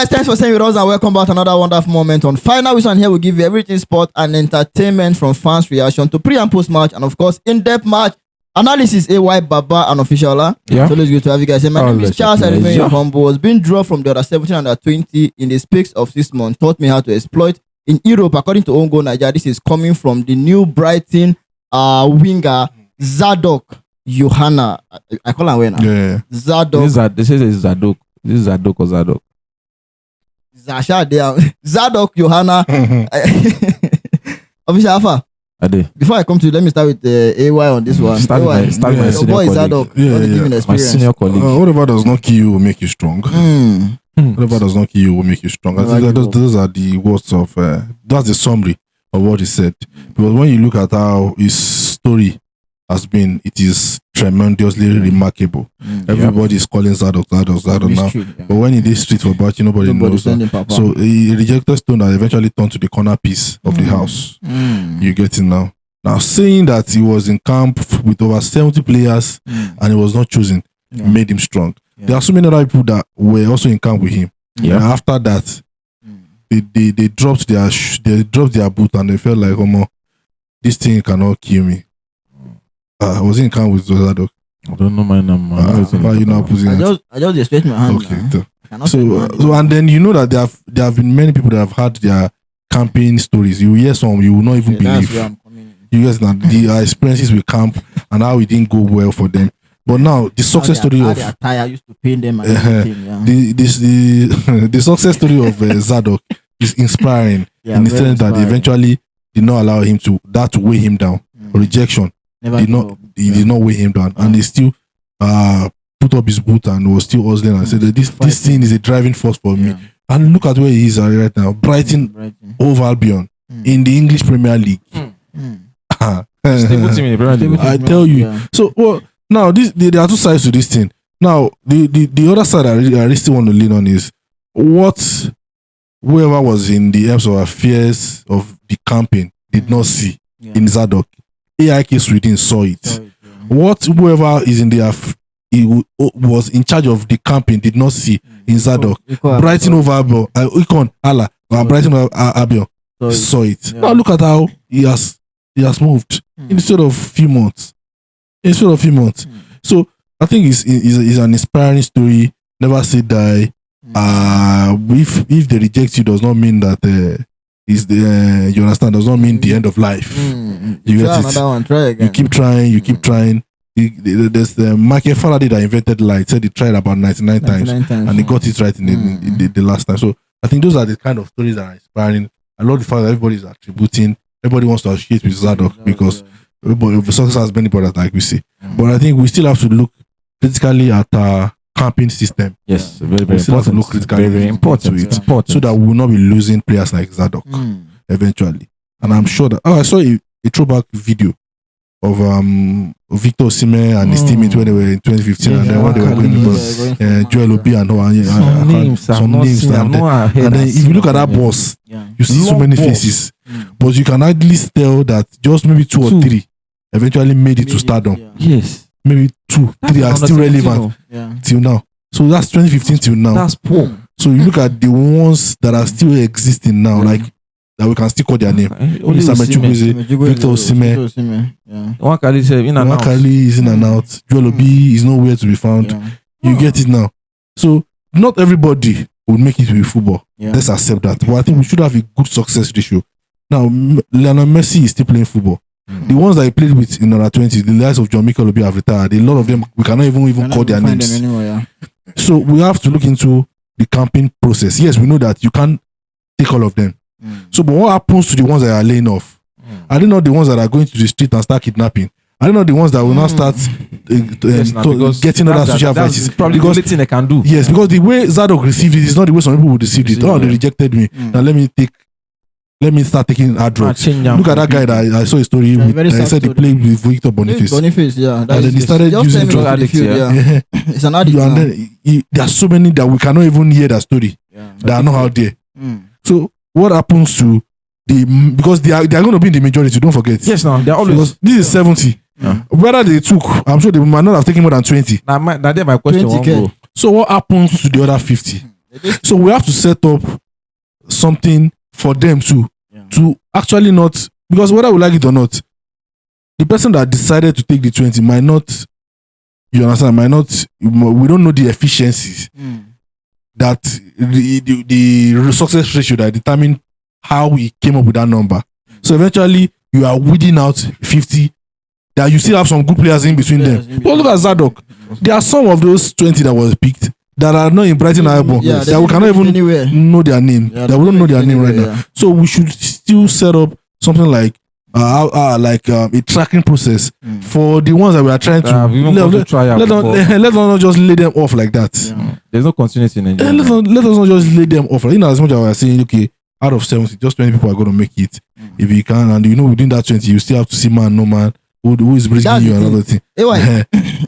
guys, thanks for staying with us and welcome back to another wonderful moment on Final Whistle. And here we give you everything sport and entertainment from fans' reaction to pre and post match and of course in-depth match analysis. AY Baba and official. Yeah. So let's go to have you guys. My name is Charles. I remain your humble. Was being dropped from the under 17 and under 20 in the space of 6 months. Taught me how to exploit in Europe. According to Ongo Nigeria, this is coming from the new Brighton winger Zadok Yohanna. I call him when now. Yeah. Zadok. This is Zadok. This is Zadok or Zadok. Zadok Yohanna. Official Alpha. Before I come to you, let me start with AY on this one. Start my senior colleague. Zadok. My senior colleague. Whatever does not kill you will make you strong. Whatever does not kill you will make you strong. I think those are the words of that's the summary of what he said. Because when you look at how his story has been, it is tremendously remarkable. Everybody is calling Zadok now. Street, But when in this street for Bachi, nobody knows. So he rejected stone that eventually turned to the corner piece of the house. You get it now. Now saying that he was in camp with over 70 players and he was not chosen made him strong. There are so many other people that were also in camp with him. And after that, they dropped their boot and they felt like, oh, this thing cannot kill me. Was he in camp with Zadok? I don't know my number. Why you not putting I just stretch my hand. Okay. So and then you know that there have been many people that have had their camping stories. You hear some you will not even believe. You guys know the experiences with camp and how it didn't go well for them. But now the success story of I used to pain them and everything, the success story of Zadok is inspiring in the sense that they eventually did not allow him to weigh him down. Rejection did not weigh him down, and he still put up his boot and was still hustling and said that this thing is a driving force for me. And look at where he is right now, Brighton over Albion in the English Premier League. I tell you. So now there are two sides to this thing. Now the other side I really still want to lean on is what whoever was in the episode of affairs of the campaign did not see in Zadok. AIK Sweden saw it. What whoever is in the was in charge of the campaign did not see in Zadok. Brighton over Albion, Brighton over Albion saw it. Now look at how he has moved instead of few months. So I think it's an inspiring story. Never say die. If they reject you, does not mean that you understand, does not mean the end of life. You get it. One, try again. You keep trying. There's the Michael Faraday that invented light. Said he tried about 99 times and he got it right in the last time. So I think those are the kind of stories that are inspiring. I love the fact that everybody is attributing. Everybody wants to associate with Zadok because the success has many brothers, like we say. But I think we still have to look critically at our camping system. Yes, very we still important. have to look critically Very important to it, so that we will not be losing players like Zadok eventually. And I'm sure that I saw a throwback video of Victor Osimhen and his teammates when they were in 2015 and then when they were going because Joel Obi and some names and then if you look at that boss, you see so many faces, but you can at least tell that just maybe two or three eventually made it to stardom. Yes, maybe 2, 3 are still relevant till now. So that's 2015 till now. That's poor. So you look at the ones that are still existing now, like that we can still call their name. Victor Osimhen. Wakali is in and out. Joel Obi is nowhere to be found. You get it now. So not everybody would make it with football. Let's accept that. But I think we should have a good success ratio. Now, Lionel Messi is still playing football. The ones that he played with in under 20s, the likes of John Mikel Obi have retired. A lot of them, we cannot even call their names. Anymore, So we have to look into the campaign process. Yes, we know that you can't take all of them. So, but what happens to the ones that are laying off? Are they not the ones that are going to the street and start kidnapping? Are they not the ones that will now start getting other social vices? That's probably the only thing they can do. Yes, because the way Zadok received it is not the way some people would receive it. Oh, they rejected me. Now let me start taking hard drugs. Look at that guy that I saw a story with. I said he played with Victor Boniface. And then he started using drugs. It's an addict. And then there are so many that we cannot even hear that story that are not out there. So what happens to because they are going to be in the majority, don't forget. Yes, now they're always. Because this is 70. Whether they took, I'm sure they might not have taken more than 20. Now my question. So what happens to the other 50? So we have to set up something for them too, to actually not, because whether we like it or not, the person that decided to take the 20 might not, you understand, might not, we don't know the efficiencies that the success ratio that determine how we came up with that number. So eventually you are weeding out 50 that you still have some good players in between them. But look at Zadok. There are some of those 20 that was picked that are not in Brighton album, that we cannot even know their name. That we don't know their name right now. So we should still set up something like a tracking process for the ones that we are trying to. Let us not just lay them off like that. There's no continuity in Nigeria. Let us not just lay them off. As much as we are saying, okay, out of 70, just 20 people are going to make it. If you can, and within that 20, you still have to see man, no man, who is bringing you another thing.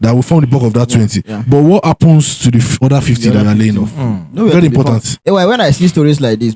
That will form the bulk of that 20. But what happens to the other 50 that are laying off? Very important. When I see stories like this,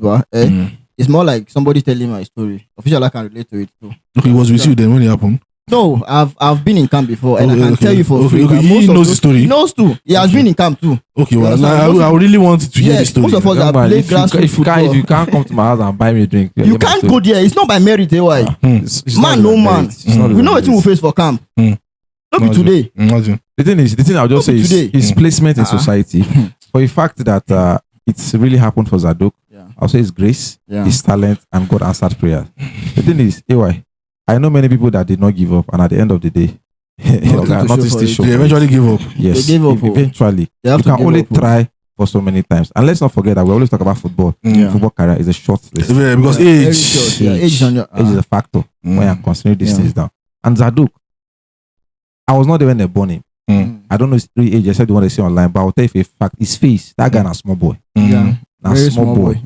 it's more like somebody telling my story. Officially, I can relate to it too. Okay, it was with you then when it happened? No, I've been in camp before, and I can tell you for free. He knows the story. He knows too. He has been in camp too. Okay, well, I really want to hear the story. Most of us have played grassroots football. If you can't come to my house and buy me a drink, you can't go there. It's not by merit, why? Man, no man. We know what we face for camp. Not be today. The thing I'll just say is his placement in society. For the fact that it's really happened for Zadok, I'll say his grace, his talent, and God answered prayer. The thing is, I know many people that did not give up, and at the end of the day, nothing still shows. They eventually give up. Yes, they gave up. Eventually. You can only try for so many times. And let's not forget that we always talk about football. Football career is a short list. Because age is a factor when you're considering these things down. And Zadok, I was not there when they born him. I don't know his real age, except the one they see online, but I'll tell you a fact, his face, that guy is a small boy. Now small boy.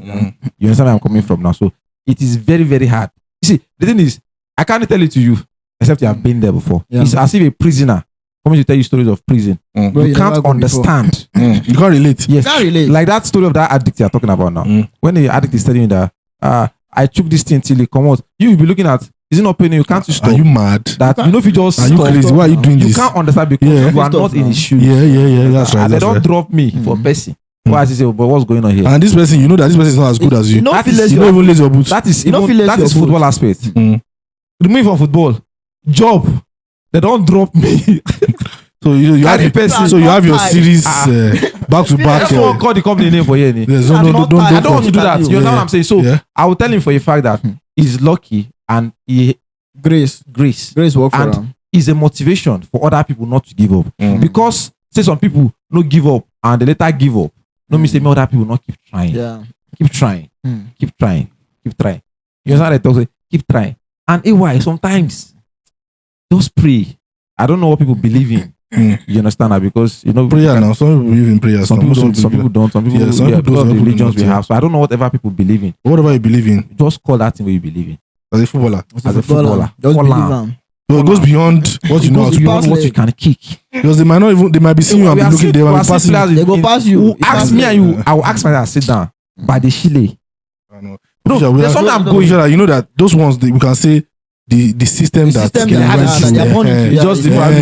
You understand where I'm coming from now? So it is very, very hard. You see, the thing is, I can't tell it to you, except you have been there before. It's as if a prisoner coming to tell you stories of prison. You can't understand. You can't relate. Yes. Can't relate. Like that story of that addict you're talking about now. When the addict is telling you that, I took this thing till it come out, you will be looking at, is it not paining you? Can't you stop? Are you mad? That you know if you just are you crazy? Why are you doing this? You can't understand because you are not in his shoes. Yeah. That's right. They don't drop me for Bessie. Why is say, but what's going on here? And this person, you know that this person is not as good as you. You don't even lace your boots. That is football aspect. Remove from football. Job. They don't drop me. So you have your series back to back. I don't call the company name for you. I don't want to do that. You know what I'm saying? So I will tell him for a fact that he's lucky and he grace work for him. Is a motivation for other people not to give up. Because say some people no give up and they later give up. No me say me other people not keep trying. Keep trying. Keep trying. You know how they talk say keep trying. And sometimes just pray. I don't know what people believe in. You understand that? Because prayer now. Some people believe in prayer. Some people don't. Some people because of the religions we have. So I don't know whatever people believe in. Whatever you believe in, just call that thing what you believe in. As a footballer. Just believe. So it goes beyond what you know. Beyond what you can kick. Because they might be seeing you and be looking. They might be passing. They go pass you. Ask me and you. I will ask myself sit down by the Chile. No, there's something I'm going. You know that those ones we can say the system that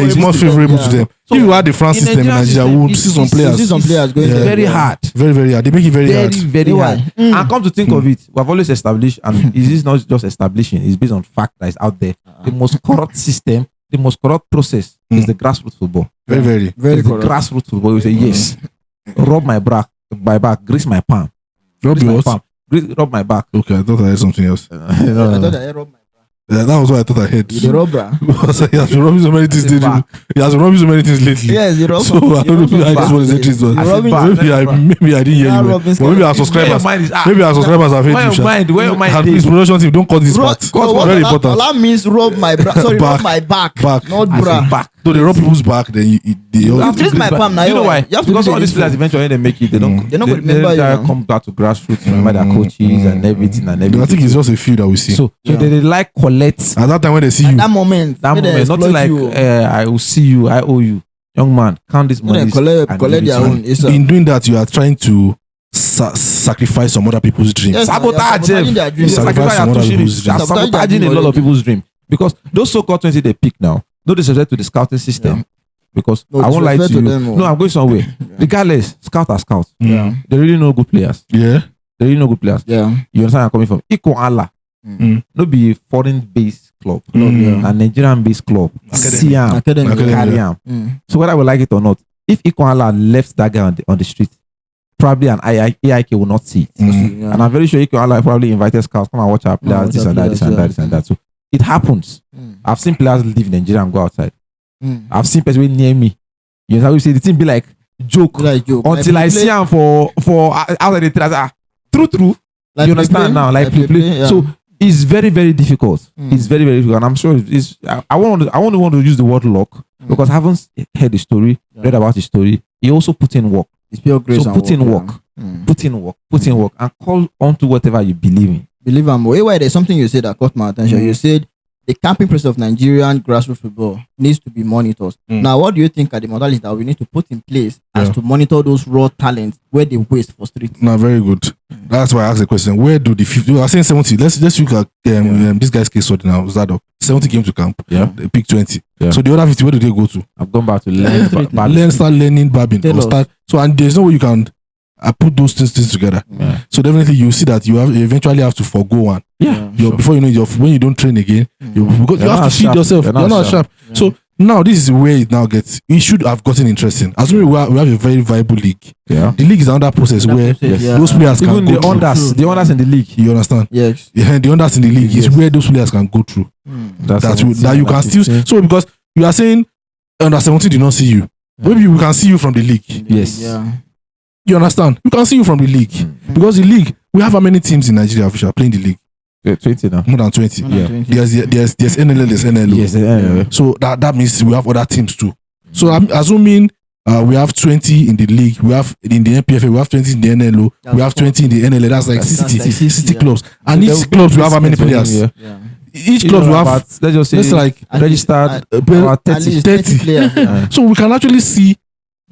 it's more favorable to them. So if you had the France system in Nigeria, we would see some players going very hard. Very, very hard. They make it very hard. Very hard. And come to think of it, we have always established, and it is not just establishing, it's based on fact that is out there. The most corrupt system, the most corrupt process is the grassroots football. Very corrupt. The grassroots football, you say yes. Rub my back, grease my palm. Rub my back. Okay, I thought I had something else. I thought I rubbed my back. Yeah, that was what I thought I had. The rubber. Because he has been rubbing so many things lately. He has been rubbing so many things lately. Yes, the rubber. So I don't know if this one is interesting. Maybe I didn't hear you. But maybe our subscribers have heard you. Where your mind and please, production team, don't cut this part. Very important. That means rub my back. Sorry, rub my back. Not bra. So they rub people's back, then I've raised my palm now. You know why? Because all these players eventually when they make it, they don't remember you. Come back to grassroots, remember their coaches and everything. I think it's just a few that we see. So they like collect. At that time when they see you. That moment. Nothing like I will see you, I owe you. Young man, count this money. Collect their own. In doing that, you are trying to sacrifice some other people's dreams. Yes, sabotaging a lot of people's dreams. Because those so-called 20 they pick now, no disrespect to the scouting system. because No, I won't lie to disrespect you. to them, No, I'm going somewhere. Regardless, scout are scout. Yeah. They really know good players. Yeah. They really know good players. Yeah. You understand where I'm coming from? Iko Allah. No be foreign based club. A Nigerian based club. Siam. Academy. Carry am. So whether we like it or not, if Iko Allah left that guy on the street, probably an AIK will not see it. Yeah. And I'm very sure Iko Allah probably invited scouts, come and watch our players, this and that. So it happens. I've seen players leave Nigeria and go outside. I've seen people near me. You know how we say the team be like joke, until I see him for outside the track. True. Like you understand now, like play. So it's very, very difficult. It's very, very difficult, and I'm sure it's. I only want to use the word luck because I haven't heard the story, read about the story. He also put in work. It's pure grace. So put in work, and call on to whatever you believe in. Believe and why there's something you said that caught my attention. You said the camping process of Nigerian grassroots football needs to be monitored. Now, what do you think are the modalities that we need to put in place as to monitor those raw talents where they waste for streets? No, very good. That's why I asked the question. Where do the 50? You are saying 70. Let's look at this guy's case study now. Zadok 70 came to camp. Yeah, they picked 20. Yeah. So the other 50, where do they go to? I've gone back to learn. Start learning barbing. And there's no way you can put those things together. Yeah. So definitely you see that you eventually have to forgo one. Yeah. Before you know it, when you don't train again, because you have to feed yourself. You're not sharp. Yeah. So now this is where it now gets. It should have gotten interesting. As we have a very viable league. Yeah. The league is another process where those players even can the go unders, the unders in the league. You understand? Yes. Yeah, the unders in the league is where those players can go through. That you can still. So because you are saying under 17 did not see you. Maybe we can see you from the league. Yes. Yeah. You understand? We can see you from the league. Because the league, we have how many teams in Nigeria official playing the league? 20 now. More than 20. More than 20. There's NLL, there's NLO. Yes, So that means we have other teams too. So I'm assuming we have 20 in the league, we have in the NPFA, we have 20 in the NLO, we have 20 in the NLA. That's like 60 clubs. And each clubs we have how many players? Yeah. Each clubs we have, let's just say, let's like registered at 30. least players. So we can actually see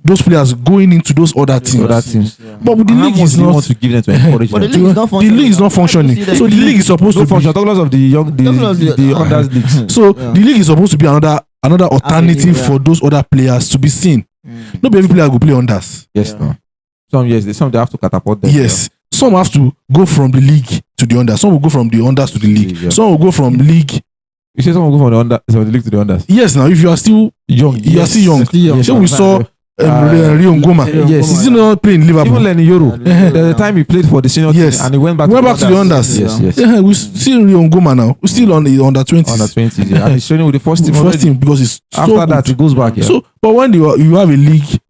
those players going into those other teams. Yeah. But with the league is not want to give them to encourage But the them. league is not the league is not functioning. So the league is supposed to be function. Talk less of the unders leagues. so the league is supposed to be another alternative for those other players to be seen. Not every player will play unders. Yes, no. Some they have to catapult them. Yes. Some have to go from the league to the unders. Some will go from the unders to the league. Yeah. Some will go from league. You say someone will go from the league to the unders. Yes, now if you are still Young, you are still young. Yes, So we saw Rio Ngoma. yes. He's still not playing in Liverpool. Even Lenny Yoro. The time he played for the senior team and he went back to the unders. Yes. Yeah, we still Rio Ngoma now. We still on the under 20s. Under 20s, yeah. And he's training with the first team. First team because it's After so that, good. he goes back. Yeah. So, but when you have a league,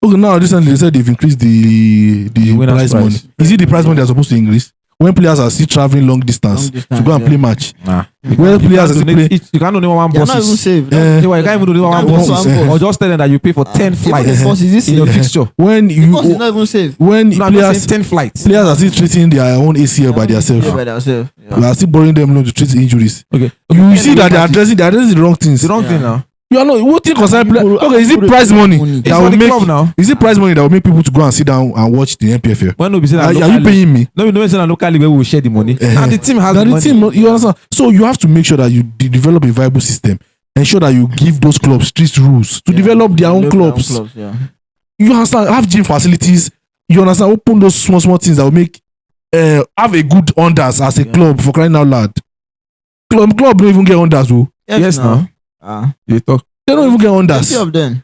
okay, now recently they said they've increased the winner's prize money. Is it the prize money they're supposed to increase? When players are still traveling long distance to go and play match. Nah. When players are still playing, you can't only one You're not even bosses. saved. You can't even do one Can't do bosses. one Or just tell them that you pay for 10 flights in your fixture. when Because it's not even safe. when No, I'm not players saying 10 flights. players are still treating their own ACL by themselves, Yeah, by themselves. we are still borrowing them loan to treat injuries. Okay. You see that they're addressing the wrong things. The wrong thing now. You are not. What thing concern player? Okay, is it prize money It's that for will the make? club now. Is it prize money that will make people to go and sit down and watch the NPFL? When no be saying Are you paying me? No, we say that locally where we will share the money. And the team has Now the the money. team, you understand? So you have to make sure that you develop a viable system. Ensure that you give those clubs strict rules to develop their own clubs. Yeah. You understand? Have gym facilities. You understand? Open those small things that will make have a good unders as a club, for crying out loud. Club don't even get unders, oh. Yes, now. You talk. They don't even get Plenty unders. of them.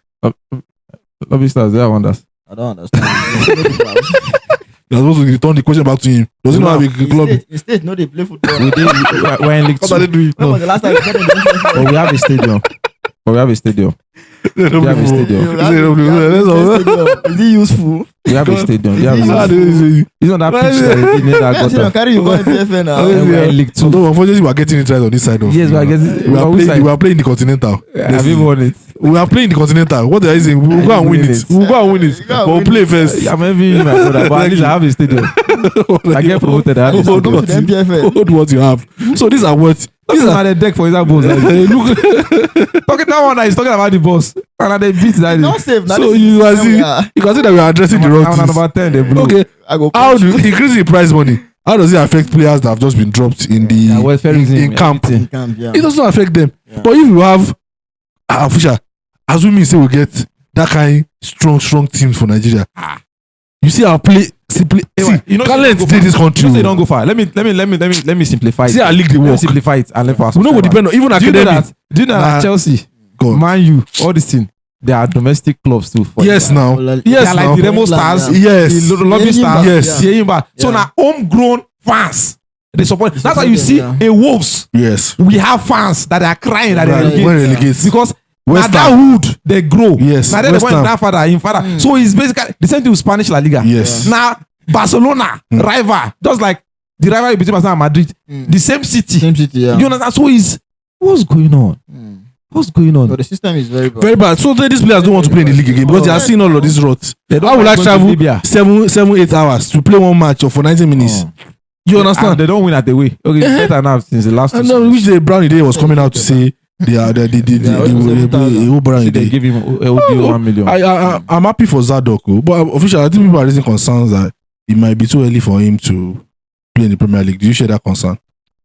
Lobby stars, they are wonders. I don't understand. You're supposed to return the question back to him. Does he not have a club? In state, no, they play football. We're in League What are 2. they doing? When was the last time you played in the But we have a stadium. We have a stadium. We have a stadium. Is it useful? We have a stadium. We have a Ah, stadium. It's not that pitch that they did that I said, gutter. carry you go in PFN now. And we're in League 2. Although unfortunately we are getting it right on this side of. Yes, we are getting. We are playing the Continental. Have you won it? We are playing the Continental. What are you saying? We'll go and win it. We'll go and win it. But we'll play first. I'm envying you, my brother. But at least I have a stadium. I get promoted. I have a Hold stadium. what you have. So these are what. These are the deck for his boss. Look. Talking that one that is talking about the boss. And they beat that. Not safe. So you can see that we are addressing the wrong I'm things. number 10. They blew. Okay. I go. How do increasing the prize money? How does it affect players that have just been dropped in the welfareism, in camp? In camp, yeah. It doesn't affect them. But if you have official assuming say we get that kind strong teams for Nigeria. You see our play simply. See, talent in this country. You say don't go far. Let me simplify it. See our league they work. Simplify it and let us. We know what depend on even academy. Do you know that Chelsea, Man U, all these things, they are domestic clubs too. Yes, now. They Yes, are now. like the Remo Stars. Yes. The Lobby Stars. Yes. Yeah. So now homegrown fans. They support. That's why you see a Wolves. Yes. We have fans that are crying that Right, they when relegate. relegate. Because West now that wood they grow. Yes, Now they West went Ham. grandfather in father. So it's basically the same thing with Spanish La Liga. Yes. Now Barcelona rival, just like the rivalry between Barcelona and Madrid, the same city. Same city, yeah. You understand? So is what's going on? What's going on? But the system is very bad. Very bad. So these players don't want to play in the league again because they are seeing all of these routes. They don't How will I like going to travel Libya. 7-8 hours to play one match or for 90 minutes? You And understand? they don't win at the way. Okay, it's better now since the last two And then seasons. which the Brownie Day was coming out to say they will Brownie They Day. give him OD 1 million. I'm happy for Zadok, but officially I think people are raising concerns that it might be too early for him to play in the Premier League. Do you share that concern?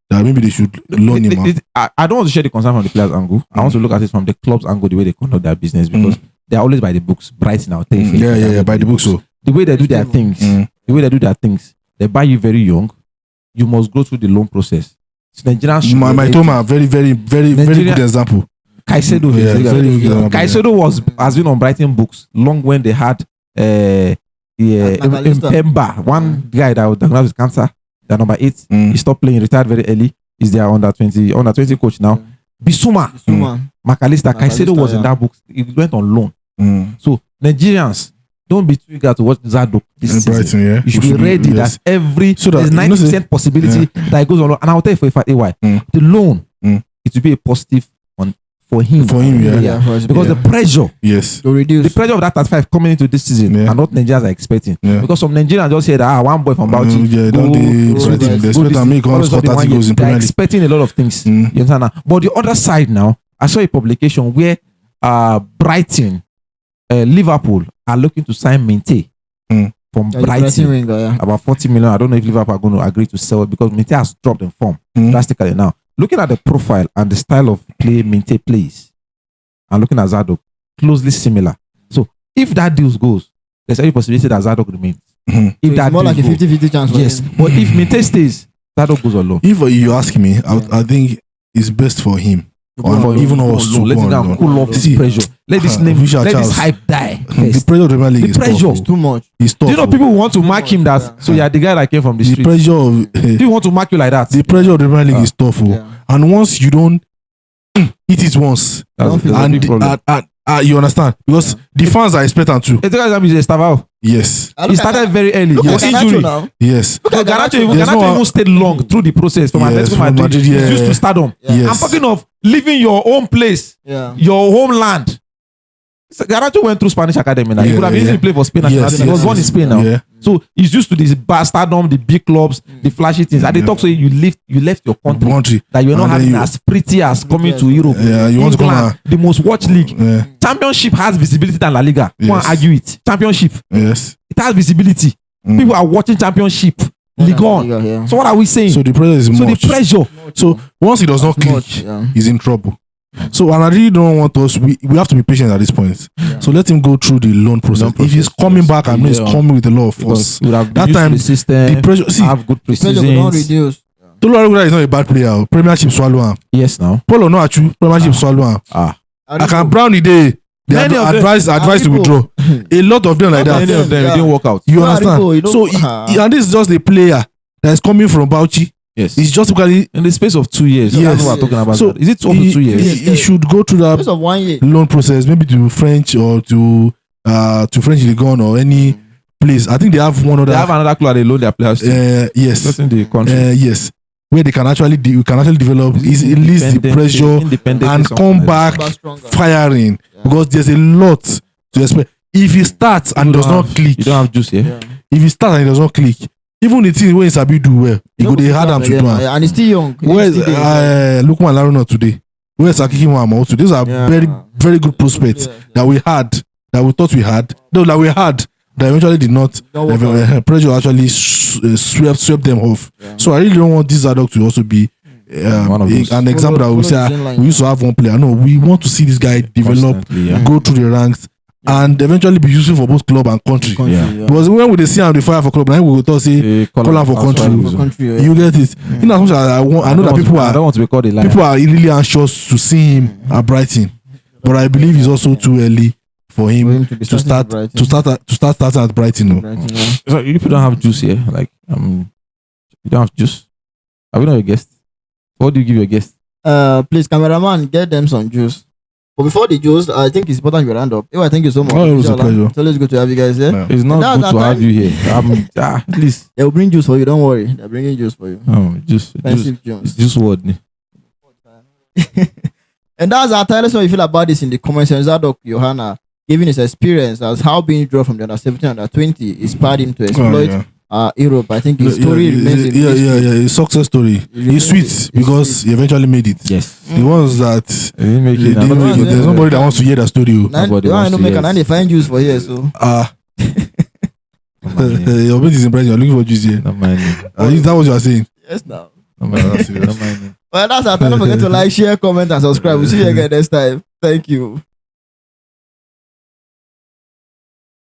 That maybe they should loan him out. I don't want to share the concern from the players' angle. I want to look at it from the club's angle, the way they conduct their business, because they're always by the books. Brighton, I'll tell you. Yeah, by the books. So The way they do their things, they buy you very young. You must go through the loan process. So Nigerians should my Toma, very good example. Caicedo, Yeah, very good example, Caicedo has been on Brighton books long when they had Mpemba, one guy that was diagnosed with cancer, the number 8. He stopped playing, retired very early. He's their under 20 coach now. Bissouma, McAllister, Caicedo was in that book. He went on loan. So Nigerians, don't be too eager to watch Zadok this season. Brighton, yeah. You should be ready that there's 90% possibility that it goes on loan. And I'll tell you for a fact, AY, the loan, it will be a positive for him. For him, yeah. Because the pressure, Yes. To reduce. the pressure of that 35 coming into this season and what Nigerians are expecting. Yeah. Because some Nigerians just hear that one boy from Bauchi. Yeah, don't they expect him? They expect him make 130 goals in They're Premier League. expecting a lot of things. You understand now? But the other side now, I saw a publication where Brighton, Liverpool are looking to sign Mente from Brighton. Winger, yeah. About 40 million. I don't know if Liverpool are going to agree to sell it because Mente has dropped in form drastically now. Looking at the profile and the style of play Mente plays, and looking at Zadok, closely similar. So if that deal goes, there's any possibility that Zadok remains. If So that it's more deal like a goes, 50-50 chance for yes. him. But if Mente stays, Zadok goes alone. If you ask me, I think it's best for him. Or even us to let go him on go loan. and cool off this See, pressure. Let this name, Official let Charles. this hype die. The First. pressure of the Premier League The is pressure. tough. Too much. It's Do tough. you know people want to mark him that? So you're the guy that came from the The street. pressure of Do you want to mark you like that? the pressure of the Premier League is tough. Yeah. And once you don't eat it once, That's a big problem. you understand? Because the fans are expecting too. It's a Estavao. Yes. He started very early. Look Yes. at Garnacho Injury. now. Yes. So Garnacho There's even stayed long through the process from Yes, Atletico from Madrid. Madrid, He's yeah. used to stardom. Yes. I'm talking of leaving your own place, Yeah. your homeland. So Garnacho went through Spanish academy now. He Yeah, could have easily yeah. played for Spain. Yes, He was yes, born in yes. Spain now. Yeah. So he's used to this stardom, the big clubs, the flashy things. And they talk so you left your country. That you're not And then having you- as pretty as coming to Europe. Yeah, you want to come England, the most watched league. Yeah. Championship has visibility than La Liga. Go and Yes. argue it. Championship. Yes. It has visibility. People are watching Championship. Ligue 1. Yeah. So what are we saying? So the pressure is So much. the pressure. So once it does not click, Much, yeah. he's in trouble. So and I really don't want us. We have to be patient at this point. So let him go through the loan process. If he's coming back, I mean, he's coming with a lot of force. Because we would have That used time, the system, the pressure. See, have good Pressure will not precisions. reduce. Tolu Arugula is not a bad player. Premiership swallow him. Yes, now. Paul Onuachu, Premiership swallow him. I can Brown the day. They Many of them- advise to Aribo. withdraw. A lot of them like Many that. of them Yeah. it didn't work out. You No, understand? Aribo, you don't- So and this is just a player that is coming from Bauchi. Yes. It's just because In the space of 2 years. Yes. That's what we're talking about. So Is it over 2 years? he should go through that Because of 1 year. loan process, maybe to French or to French Ligue 1 or any place. I think they have one other. They have another club they loan their players to. Yes. Just in the country. Yes. Where they can actually develop is release the pressure and come back Back stronger. firing because there's a lot to expect. If he starts and does not click, You don't have juice here. Yeah. if he starts and he does not click, even the thing when Sabi do well, he go dey hard am to do am. And he's still young. Where's He's still there. Lukman Laruna today? Where's Akiki Muhammad today? Those are Yeah. very good prospects that we had, that we thought we had, no, that we had, that eventually did not. Don't work out. Pressure actually swept them off. Yeah. So I really don't want this Zadok to also be One of those. an example that we say we used to have one player. No, we want to see this guy develop, go through the ranks, and eventually be useful for both club and country. Because when we see him the fire for club, then we will talk say call him for country. You get it. In as much as I know that people are, I don't want to be called a liar. people are really anxious to see him at Brighton, but I believe it's also too early for him to start starting at Brighton. No. So you people don't have juice here, like you don't have juice. Are we not your guest? What do you give your guest? Please, cameraman, get them some juice. But before the juice, I think it's important we round up. Ewa, thank you so much. Oh, it was a pleasure. It's always good to have you guys here. Yeah. It's not good to have you here. Please. They will bring juice for you. Don't worry. They're bringing juice for you. Oh, juice. Expensive juice. Juice word. And that's our tell us what you feel about this in the comments. And Zadok Yohanna giving his experience as how being drawn from the under 17 and under 20 inspired him to exploit Europe. I think his story remains His success story. It's sweet because he eventually made it. Yes. The ones that Didn't make it. there's nobody that wants to hear that story. Nobody wants to hear it. And they find juice for here. So your bit is impressive. You're looking for juice here. Not mine. Is that what you are saying? yes, now. Not mine. Well, that's our time. Don't forget to like, share, comment, and subscribe. We'll see you again next time. Thank you.